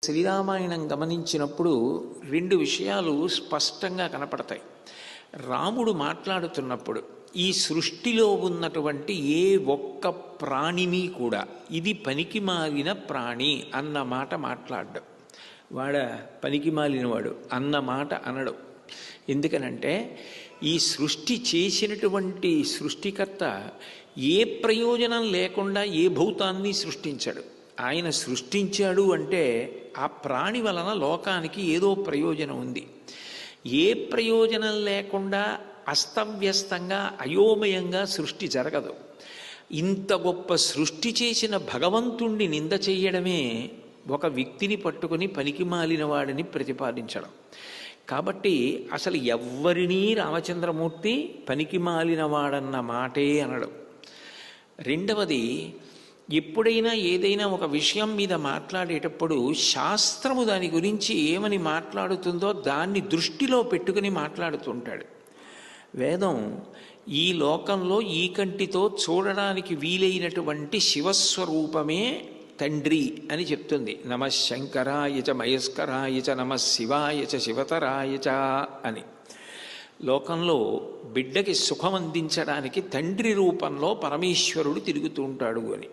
శ్రీరామాయణం గమనించినప్పుడు రెండు విషయాలు స్పష్టంగా కనపడతాయి. రాముడు మాట్లాడుతున్నప్పుడు ఈ సృష్టిలో ఉన్నటువంటి ఏ ఒక్క ప్రాణిని కూడా ఇది పనికి మాలిన ప్రాణి అన్న మాట మాట్లాడ్డం, పనికి మాలినవాడు అన్న మాట అనడం. ఎందుకనంటే ఈ సృష్టి చేసినటువంటి సృష్టికర్త ఏ ప్రయోజనం లేకుండా ఏ భూతాన్ని సృష్టించాడు. ఆయన సృష్టించాడు అంటే ఆ ప్రాణి వలన లోకానికి ఏదో ప్రయోజనం ఉంది. ఏ ప్రయోజనం లేకుండా అస్తవ్యస్తంగా అయోమయంగా సృష్టి జరగదు. ఇంత గొప్ప సృష్టి చేసిన భగవంతుణ్ణి నింద చెయ్యడమే ఒక వ్యక్తిని పట్టుకుని పనికి మాలిన వాడిని ప్రతిపాదించడం. కాబట్టి అసలు ఎవ్వరినీ రామచంద్రమూర్తి పనికి మాలిన వాడన్న మాటే అనడం. రెండవది, ఎప్పుడైనా ఏదైనా ఒక విషయం మీద మాట్లాడేటప్పుడు శాస్త్రము దాని గురించి ఏమని మాట్లాడుతుందో దాన్ని దృష్టిలో పెట్టుకుని మాట్లాడుతుంటాడు. వేదం ఈ లోకంలో ఈ కంటితో చూడడానికి వీలైనటువంటి శివస్వరూపమే తండ్రి అని చెప్తుంది. నమః శంకరాయ చ మయస్కరాయ చ నమః శివాయ చ శివతరాయ చ అని. లోకంలో బిడ్డకి సుఖం అందించడానికి తండ్రి రూపంలో పరమేశ్వరుడు తిరుగుతూ ఉంటాడు అని.